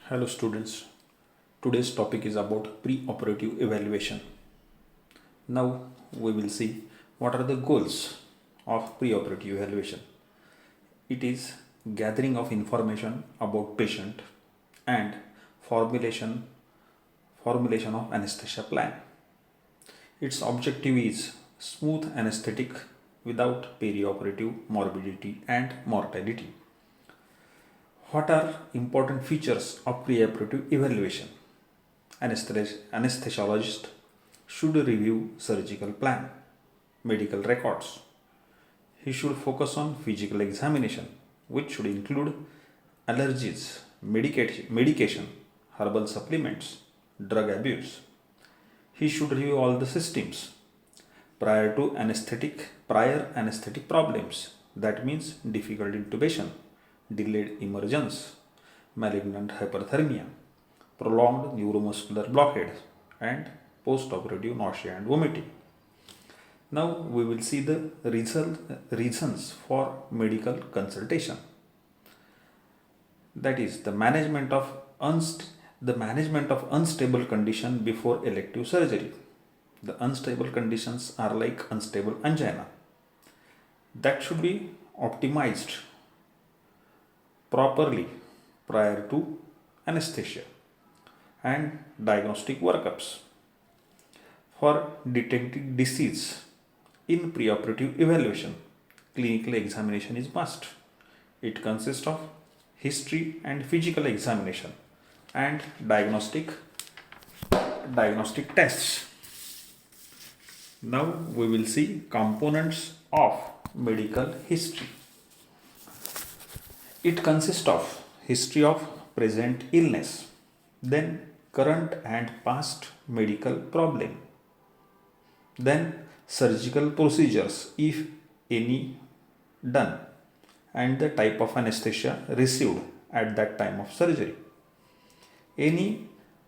Hello students, today's topic is about pre-operative evaluation. Now we will see what are the goals of pre-operative evaluation. It is gathering of information about patient and formulation of anesthesia plan. Its objective is smooth anesthetic without perioperative morbidity and mortality. What are important features of preoperative evaluation? Anesthesiologist should review surgical plan, medical records. He should focus on physical examination, which should include allergies, medication, herbal supplements, drug abuse. He should review all the systems prior anesthetic problems. That means difficult intubation, delayed emergence, malignant hyperthermia, prolonged neuromuscular blockade, and post-operative nausea and vomiting. Now we will see the reasons for medical consultation. That is the management of unstable condition before elective surgery. The unstable conditions are like unstable angina. That should be optimized properly prior to anesthesia, and diagnostic workups. For detecting disease in preoperative evaluation, clinical examination is must. It consists of history and physical examination and diagnostic tests. Now we will see components of medical history. It consists of history of present illness, then current and past medical problem, then surgical procedures if any done, and the type of anesthesia received at that time of surgery. Any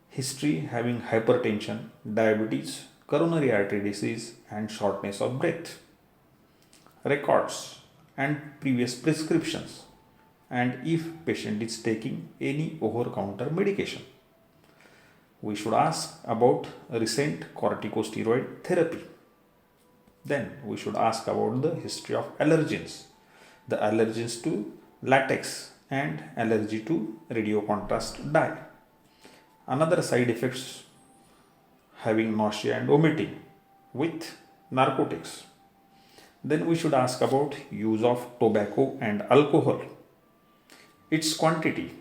history having hypertension, diabetes, coronary artery disease, and shortness of breath, records and previous prescriptions, and if patient is taking any over-counter medication. We should ask about recent corticosteroid therapy. Then we should ask about the history of allergens, the allergens to latex and allergy to radio contrast dye. Another side effects having nausea and vomiting with narcotics. Then we should ask about use of tobacco and alcohol, its quantity,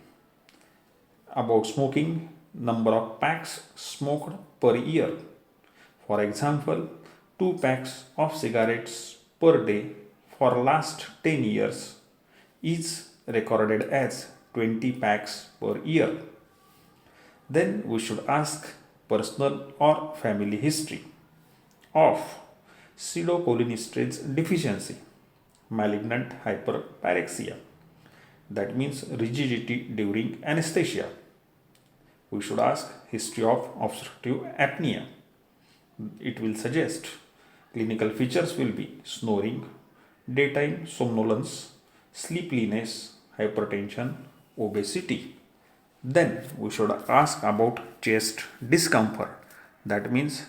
about smoking, number of packs smoked per year. For example, 2 packs of cigarettes per day for last 10 years is recorded as 20 packs per year. Then we should ask personal or family history of pseudocholinesterase deficiency, malignant hyperpyrexia, that means rigidity during anesthesia. We should ask history of obstructive apnea. It will suggest clinical features will be snoring, daytime somnolence, sleepiness, hypertension, obesity. Then we should ask about chest discomfort. That means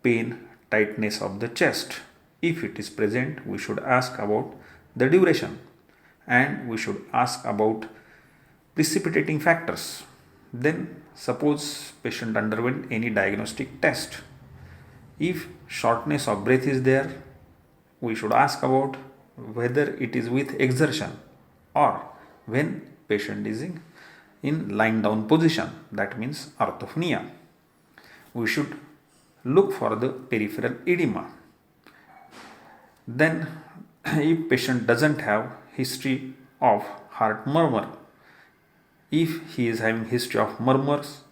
pain, tightness of the chest. If it is present, we should ask about the duration, and we should ask about precipitating factors. Then suppose patient underwent any diagnostic test. If shortness of breath is there, we should ask about whether it is with exertion or when patient is in lying down position, that means orthopnea. We should look for the peripheral edema. Then if patient doesn't have history of heart murmur, if he is having history of murmurs,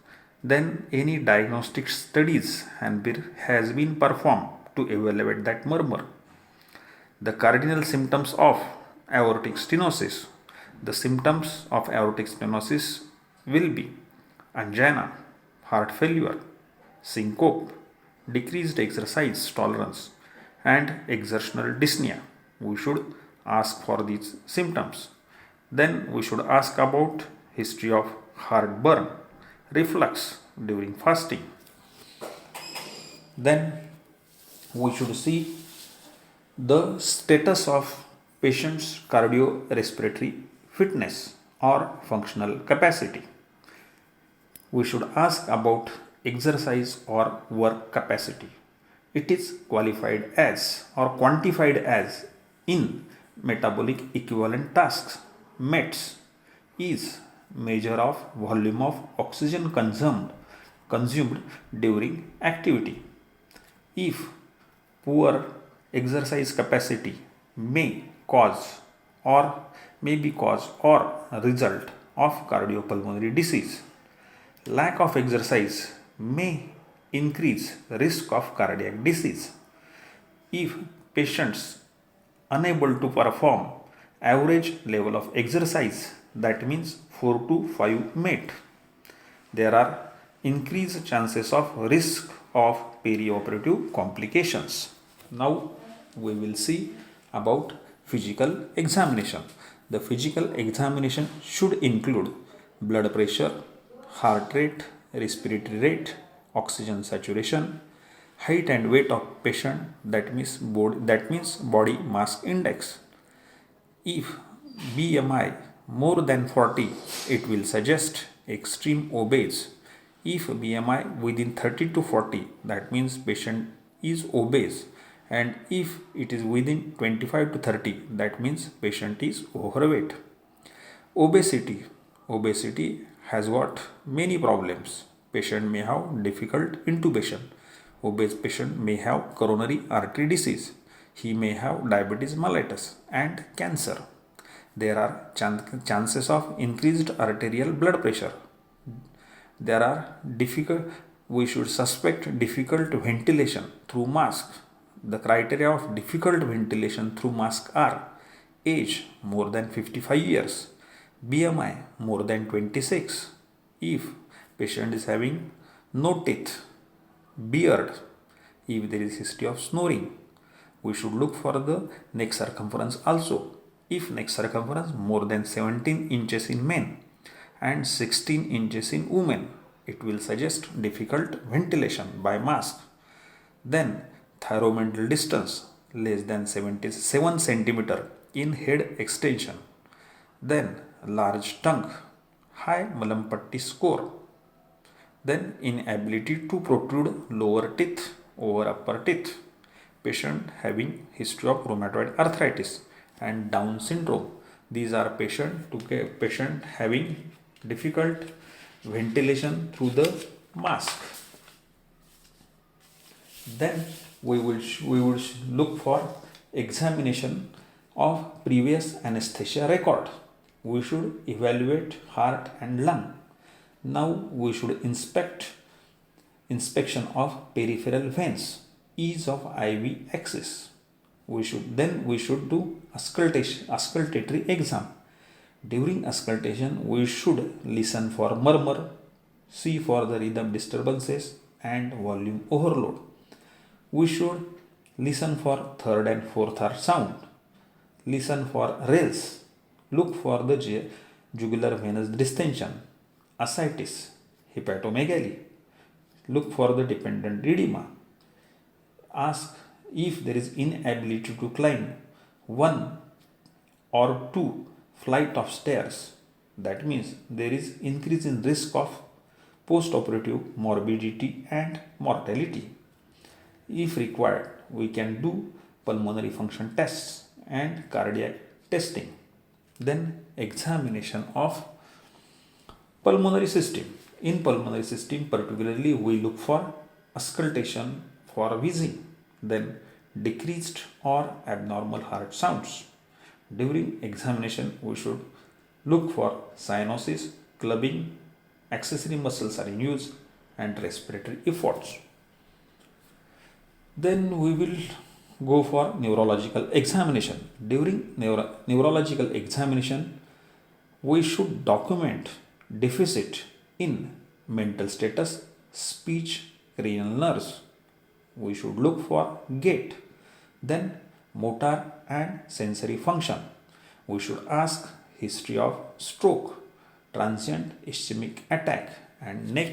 then any diagnostic studies has been performed to evaluate that murmur. The cardinal symptoms of aortic stenosis. The symptoms of aortic stenosis will be angina, heart failure, syncope, decreased exercise tolerance, and exertional dyspnea. We should ask for these symptoms. Then we should ask about history of heartburn, reflux during fasting. Then we should see the status of patient's cardiorespiratory fitness or functional capacity. We should ask about exercise or work capacity. It is qualified as or quantified as in metabolic equivalent tasks. METs is measure of volume of oxygen consumed during activity. If poor exercise capacity may cause or may be cause or result of cardiopulmonary disease. Lack of exercise may increase risk of cardiac disease. If patients unable to perform average level of exercise, that means 4 to 5 MET, there are increased chances of risk of perioperative complications. Now we will see about physical examination. The physical examination should include blood pressure, heart rate, respiratory rate, oxygen saturation, height and weight of patient, that means body mass index. If BMI more than 40, it will suggest extreme obese. If BMI within 30 to 40, that means patient is obese, and if it is within 25 to 30, that means patient is overweight. Obesity has got many problems. Patient may have difficult intubation. Obese patient may have coronary artery disease. He may have diabetes mellitus and cancer. There are chances of increased arterial blood pressure. There are we should suspect difficult ventilation through mask. The criteria of difficult ventilation through mask are age more than 55 years, BMI more than 26, if patient is having no teeth, beard, if there is history of snoring. We should look for the neck circumference also. If neck circumference more than 17 inches in men and 16 inches in women, it will suggest difficult ventilation by mask. Then thyromental distance less than 77 centimeter in head extension. Then large tongue, high Mallampatti score. Then inability to protrude lower teeth over upper teeth. Patient having history of rheumatoid arthritis and Down syndrome. These are patient having difficult ventilation through the mask. Then we will look for examination of previous anesthesia record. We should evaluate heart and lung. Now we should inspection of peripheral veins, ease of IV access. We should do auscultatory exam. During auscultation, we should listen for murmur, see for the rhythm disturbances and volume overload. We should listen for third and fourth R sound, listen for rales, look for the jugular venous distension, ascites, hepatomegaly, look for the dependent edema. Ask if there is inability to climb 1 or 2 flight of stairs. That means there is increase in risk of post-operative morbidity and mortality. If required, we can do pulmonary function tests and cardiac testing. Then examination of pulmonary system. In pulmonary system particularly, we look for auscultation for wheezing, then decreased or abnormal heart sounds. During examination, we should look for cyanosis, clubbing, accessory muscles are in use, and respiratory efforts. Then we will go for neurological examination. During neurological examination, we should document deficit in mental status, speech, cranial nerves. We should look for gait. Then motor and sensory function. We should ask history of stroke, transient ischemic attack, and neck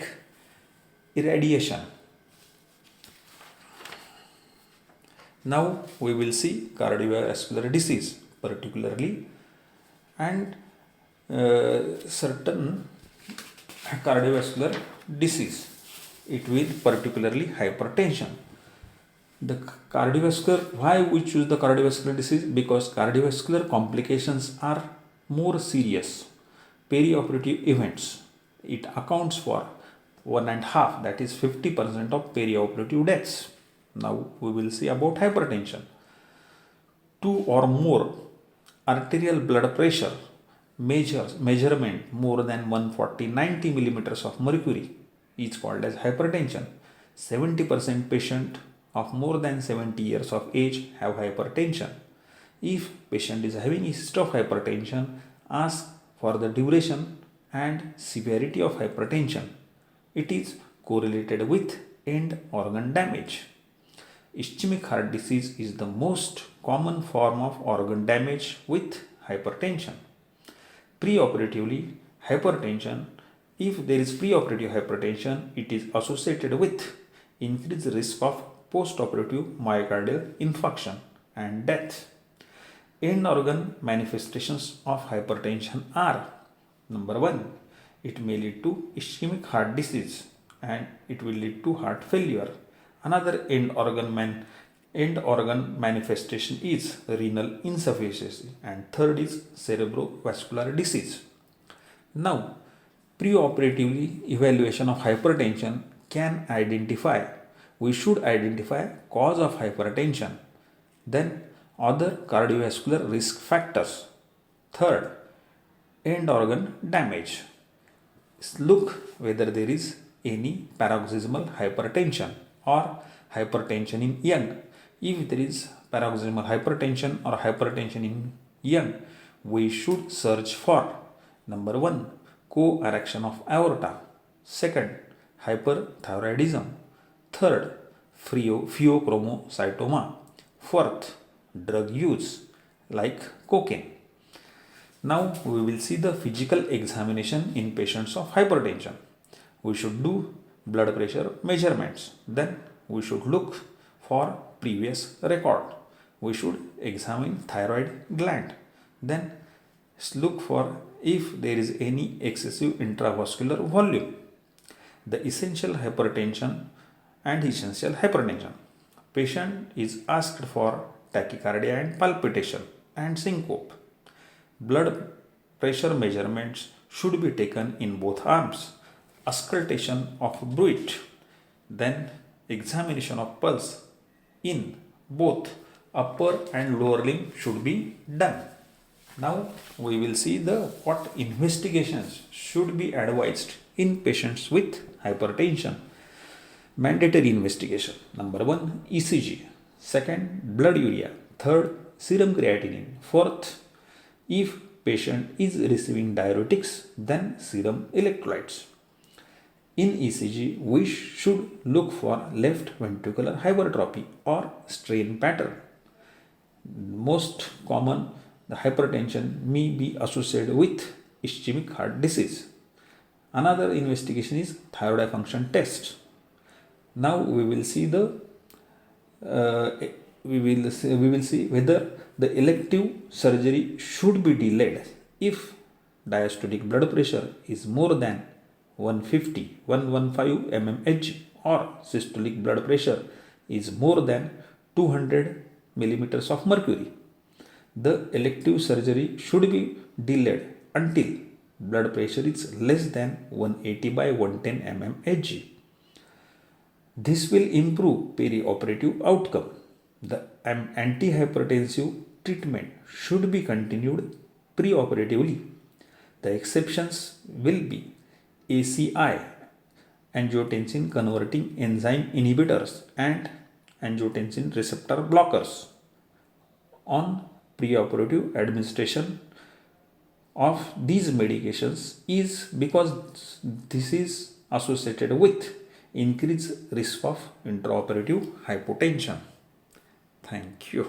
irradiation. Now we will see cardiovascular disease particularly, and certain cardiovascular disease. It will particularly hypertension. The cardiovascular, why we choose the cardiovascular disease? Because cardiovascular complications are more serious perioperative events. It accounts for 1.5, that is 50% of perioperative deaths. Now we will see about hypertension. 2 or more arterial blood pressure measurement more than 140-90 millimeters of mercury is called as hypertension. 70% patient of more than 70 years of age have hypertension. If patient is having a history of hypertension, ask for the duration and severity of hypertension. It is correlated with end organ damage. Ischemic heart disease is the most common form of organ damage with hypertension. Preoperatively, hypertension, if there is preoperative hypertension, it is associated with increased risk of postoperative myocardial infarction and death. End organ manifestations of hypertension are: number 1, it may lead to ischemic heart disease and it will lead to heart failure. Another end organ manifestation is renal insufficiency, and third is cerebrovascular disease. Now, preoperatively evaluation of hypertension we should identify cause of hypertension, then other cardiovascular risk factors. Third, end organ damage. Look whether there is any paroxysmal hypertension or hypertension in young. If there is paroxysmal hypertension or hypertension in young, we should search for: number 1, co-erection of aorta; second, hyperthyroidism; third, pheochromocytoma; fourth, drug use like cocaine. Now we will see the physical examination in patients of hypertension. We should do blood pressure measurements. Then we should look for previous record. We should examine thyroid gland. Then look for if there is any excessive intravascular volume. The essential hypertension and essential hypertension. Patient is asked for tachycardia and palpitation and syncope. Blood pressure measurements should be taken in both arms. Auscultation of bruit, then examination of pulse in both upper and lower limb should be done. Now we will see what investigations should be advised in patients with hypertension. Mandatory investigation: number 1, ECG; second, blood urea; third, serum creatinine; fourth, if patient is receiving diuretics, then serum electrolytes. In ECG, we should look for left ventricular hypertrophy or strain pattern. Most common, the hypertension may be associated with ischemic heart disease. Another investigation is thyroid function test. Now we will see whether the elective surgery should be delayed if diastolic blood pressure is more than 115 mmHg or systolic blood pressure is more than 200 millimeters of mercury. The elective surgery should be delayed until blood pressure is less than 180/110 mmHg. This will improve perioperative outcome. The antihypertensive treatment should be continued preoperatively. The exceptions will be ACI, angiotensin converting enzyme inhibitors, and angiotensin receptor blockers. On preoperative administration of these medications is because this is associated with increased risk of intraoperative hypotension. Thank you.